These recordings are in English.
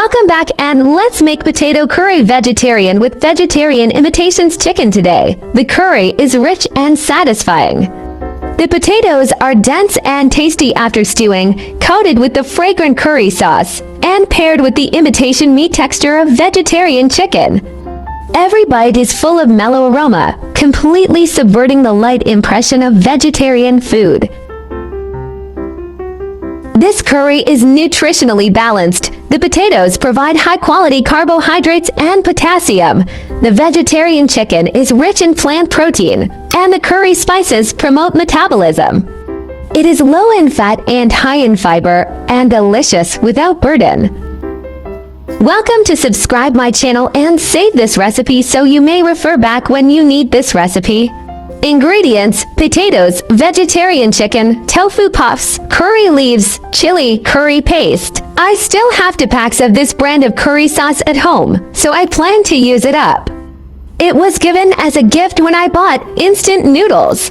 Welcome back, and let's make potato curry vegetarian with vegetarian imitations chicken today. The curry is rich and satisfying. The potatoes are dense and tasty after stewing, coated with the fragrant curry sauce, and paired with the imitation meat texture of vegetarian chicken. Every bite is full of mellow aroma, completely subverting the light impression of vegetarian food. This curry is nutritionally balanced. The potatoes provide high-quality carbohydrates and potassium. The vegetarian chicken is rich in plant protein, and the curry spices promote metabolism. It is low in fat and high in fiber, and delicious without burden. Welcome to subscribe my channel and save this recipe so you may refer back when you need this recipe. Ingredients: potatoes, vegetarian chicken, tofu puffs, curry leaves, chili, curry paste. I still have 2 packs of this brand of curry sauce at home, so I plan to use it up. It was given as a gift when I bought instant noodles.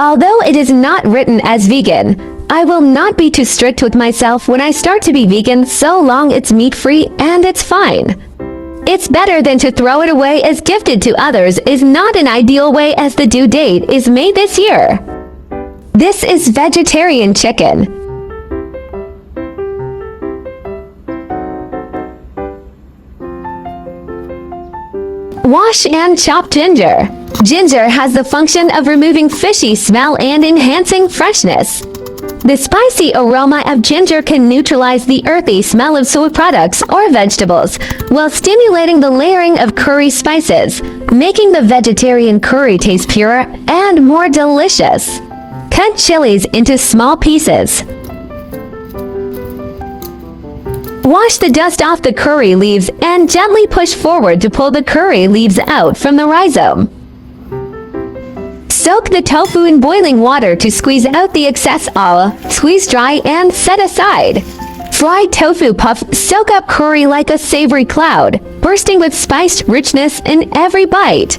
Although it is not written as vegan, I will not be too strict with myself when I start to be vegan so long it's meat-free and it's fine. It's better than to throw it away as gifted to others is not an ideal way as the due date is May this year. This is vegetarian chicken. Wash and chop ginger. Ginger has the function of removing fishy smell and enhancing freshness. The spicy aroma of ginger can neutralize the earthy smell of soy products or vegetables, while stimulating the layering of curry spices, making the vegetarian curry taste purer and more delicious. Cut chilies into small pieces. Wash the dust off the curry leaves and gently push forward to pull the curry leaves out from the rhizome. Soak the tofu in boiling water to squeeze out the excess oil. Squeeze dry and set aside. Fried tofu puff soak up curry like a savory cloud, bursting with spiced richness in every bite.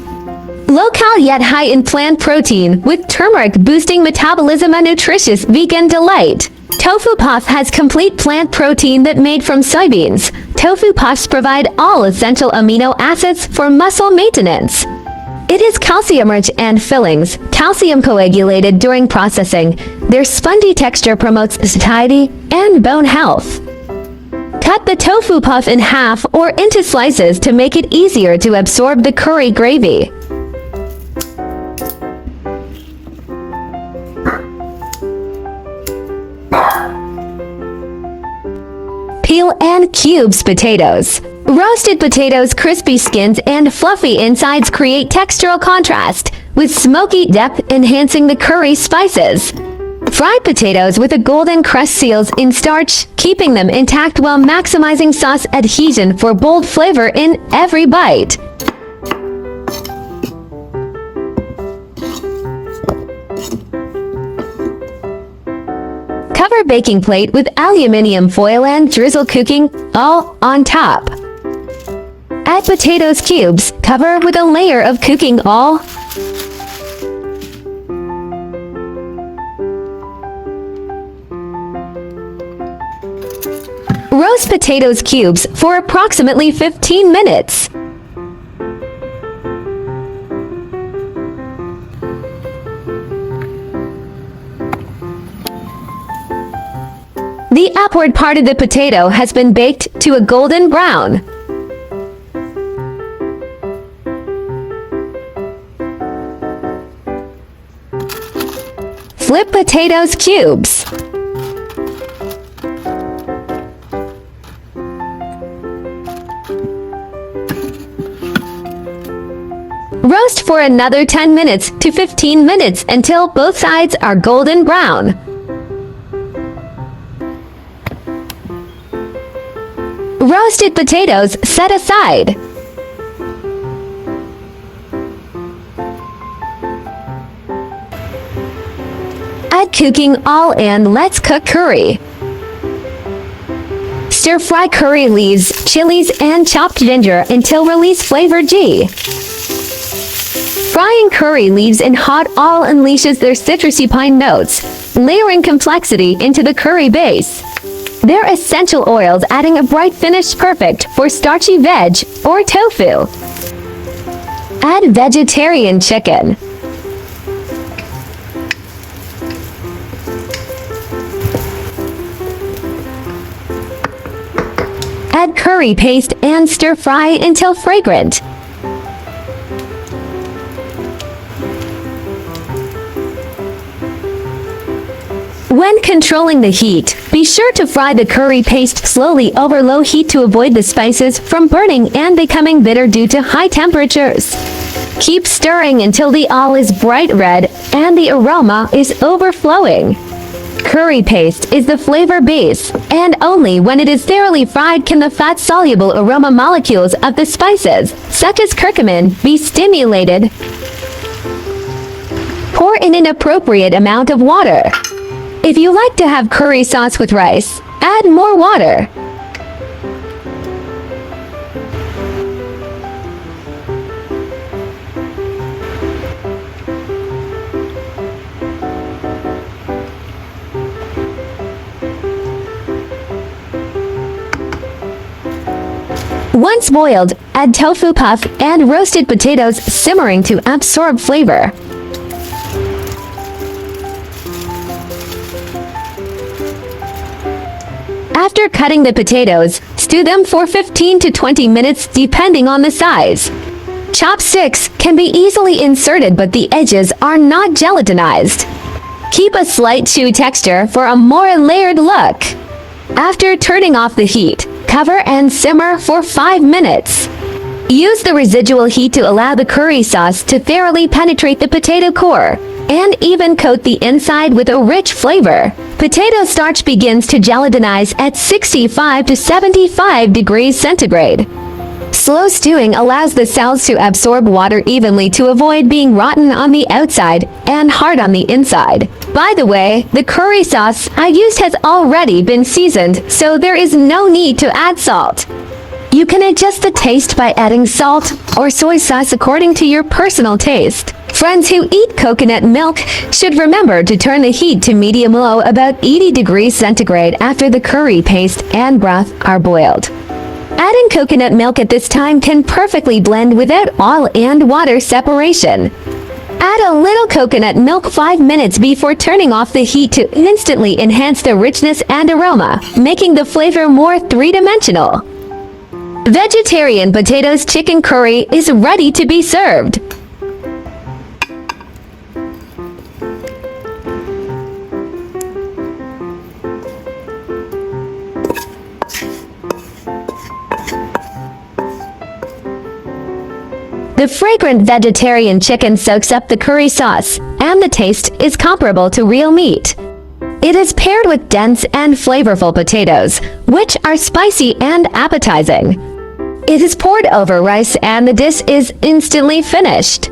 Low-cal yet high in plant protein, with turmeric boosting metabolism, a nutritious vegan delight. Tofu puff has complete plant protein that made from soybeans. Tofu puffs provide all essential amino acids for muscle maintenance. It is calcium-rich and fillings, calcium coagulated during processing. Their spongy texture promotes satiety and bone health. Cut the tofu puff in half or into slices to make it easier to absorb the curry gravy. Peel and cubes potatoes. Roasted potatoes' crispy skins and fluffy insides create textural contrast, with smoky depth enhancing the curry spices. Fried potatoes with a golden crust seals in starch, keeping them intact while maximizing sauce adhesion for bold flavor in every bite. Cover baking plate with aluminum foil and drizzle cooking all on top. Add potatoes cubes, cover with a layer of cooking oil. Roast potatoes cubes for approximately 15 minutes. The upward part of the potato has been baked to a golden brown. Flip potatoes cubes. Roast for another 10 minutes to 15 minutes until both sides are golden brown. Roasted potatoes set aside. Add cooking oil and let's cook curry. Stir fry curry leaves, chilies, and chopped ginger until release flavor G. Frying curry leaves in hot oil unleashes their citrusy pine notes, layering complexity into the curry base. They're essential oils adding a bright finish perfect for starchy veg or tofu. Add vegetarian chicken. Add curry paste and stir fry until fragrant. When controlling the heat, be sure to fry the curry paste slowly over low heat to avoid the spices from burning and becoming bitter due to high temperatures. Keep stirring until the oil is bright red and the aroma is overflowing. Curry paste is the flavor base, and only when it is thoroughly fried can the fat-soluble aroma molecules of the spices, such as curcumin, be stimulated. Pour in an appropriate amount of water. If you like to have curry sauce with rice, add more water. Once boiled, add tofu puff and roasted potatoes simmering to absorb flavor. After cutting the potatoes, stew them for 15 to 20 minutes depending on the size. Chopsticks can be easily inserted but the edges are not gelatinized. Keep a slight chew texture for a more layered look. After turning off the heat, cover and simmer for 5 minutes. Use the residual heat to allow the curry sauce to thoroughly penetrate the potato core and even coat the inside with a rich flavor. Potato starch begins to gelatinize at 65 to 75 degrees centigrade. Slow stewing allows the cells to absorb water evenly to avoid being rotten on the outside and hard on the inside. By the way, the curry sauce I used has already been seasoned, so there is no need to add salt. You can adjust the taste by adding salt or soy sauce according to your personal taste. Friends who eat coconut milk should remember to turn the heat to medium-low about 80 degrees centigrade after the curry paste and broth are boiled. Adding coconut milk at this time can perfectly blend without oil and water separation. Add a little coconut milk 5 minutes before turning off the heat to instantly enhance the richness and aroma, making the flavor more three-dimensional. Vegetarian potatoes chicken curry is ready to be served. The fragrant vegetarian chicken soaks up the curry sauce, and the taste is comparable to real meat. It is paired with dense and flavorful potatoes, which are spicy and appetizing. It is poured over rice and the dish is instantly finished.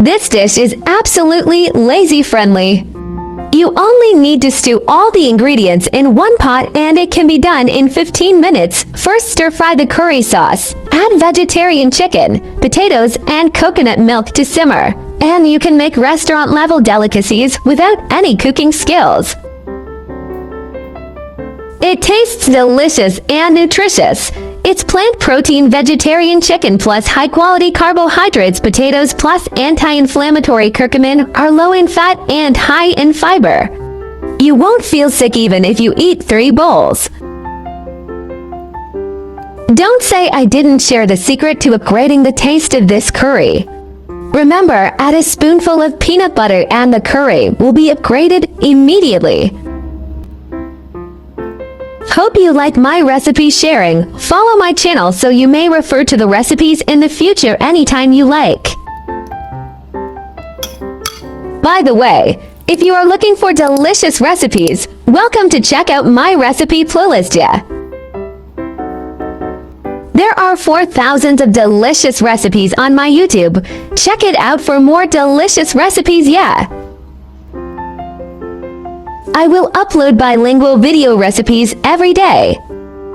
This dish is absolutely lazy-friendly. You only need to stew all the ingredients in one pot and it can be done in 15 minutes. First, stir-fry the curry sauce. Add vegetarian chicken, potatoes, and coconut milk to simmer. And you can make restaurant-level delicacies without any cooking skills. It tastes delicious and nutritious. It's plant protein vegetarian chicken plus high-quality carbohydrates. Potatoes plus anti-inflammatory curcumin are low in fat and high in fiber. You won't feel sick even if you eat 3 bowls. Don't say I didn't share the secret to upgrading the taste of this curry. Remember, add a spoonful of peanut butter and the curry will be upgraded immediately. Hope you like my recipe sharing. Follow my channel so you may refer to the recipes in the future anytime you like. By the way, if you are looking for delicious recipes, welcome to check out my recipe playlist. There are 4,000 of delicious recipes on my YouTube. Check it out for more delicious recipes. I will upload bilingual video recipes every day.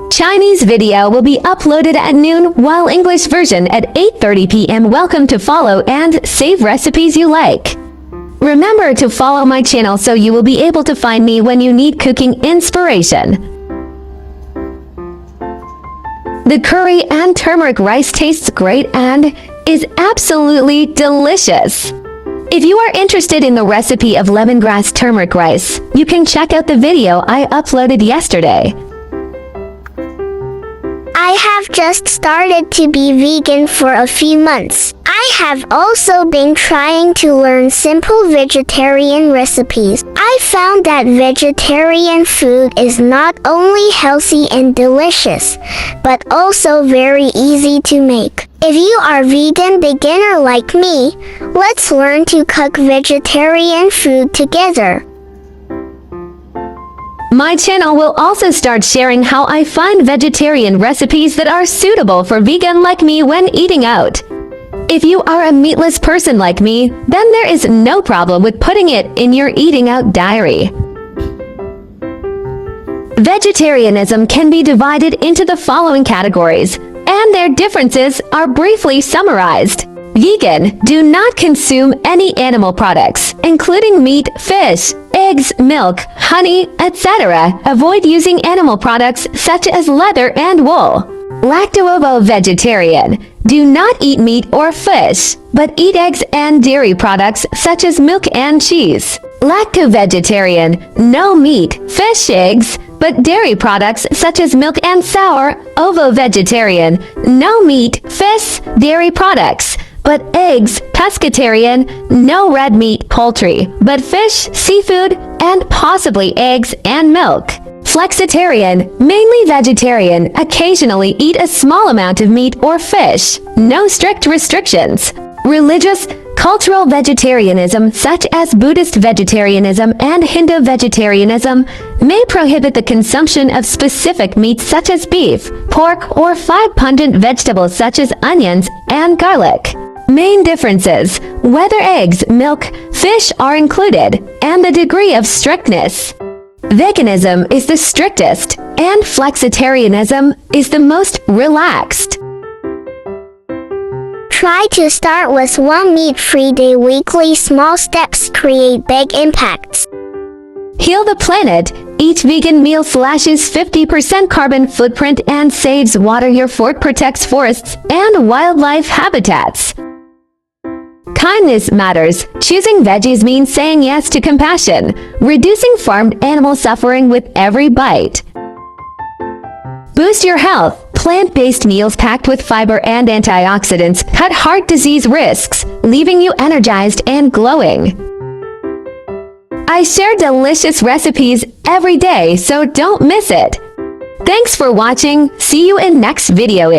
Chinese video will be uploaded at noon, while English version at 8:30 p.m. Welcome to follow and save recipes you like. Remember to follow my channel so you will be able to find me when you need cooking inspiration. The curry and turmeric rice tastes great and is absolutely delicious. If you are interested in the recipe of lemongrass turmeric rice, you can check out the video I uploaded yesterday. I have just started to be vegan for a few months. I have also been trying to learn simple vegetarian recipes. I found that vegetarian food is not only healthy and delicious, but also very easy to make. If you are a vegan beginner like me, let's learn to cook vegetarian food together. My channel will also start sharing how I find vegetarian recipes that are suitable for vegan like me when eating out. If you are a meatless person like me, then there is no problem with putting it in your eating out diary. Vegetarianism can be divided into the following categories, and their differences are briefly summarized. Vegan, do not consume any animal products, including meat, fish, eggs, milk, honey, etc. Avoid using animal products such as leather and wool. Lacto-ovo-vegetarian, do not eat meat or fish, but eat eggs and dairy products such as milk and cheese. Lacto-vegetarian, no meat, fish, eggs, but dairy products such as milk and sour. Ovo-vegetarian, no meat, fish, dairy products, but eggs. Pescatarian, no red meat, poultry, but fish, seafood, and possibly eggs and milk. Flexitarian, mainly vegetarian, occasionally eat a small amount of meat or fish. No strict restrictions. Religious, cultural vegetarianism, such as Buddhist vegetarianism and Hindu vegetarianism, may prohibit the consumption of specific meats such as beef, pork, or 5 pungent vegetables such as onions and garlic. Main differences: whether eggs, milk, fish are included, and the degree of strictness. Veganism is the strictest, and flexitarianism is the most relaxed. Try to start with one meat-free day weekly. Small steps create big impacts. Heal the planet. Each vegan meal slashes 50% carbon footprint and saves water. Your fork protects forests and wildlife habitats. Kindness matters. Choosing veggies means saying yes to compassion, reducing farmed animal suffering with every bite. Boost your health. Plant-based meals packed with fiber and antioxidants cut heart disease risks, leaving you energized and glowing. I share delicious recipes every day, so don't miss it. Thanks for watching. See you in next video.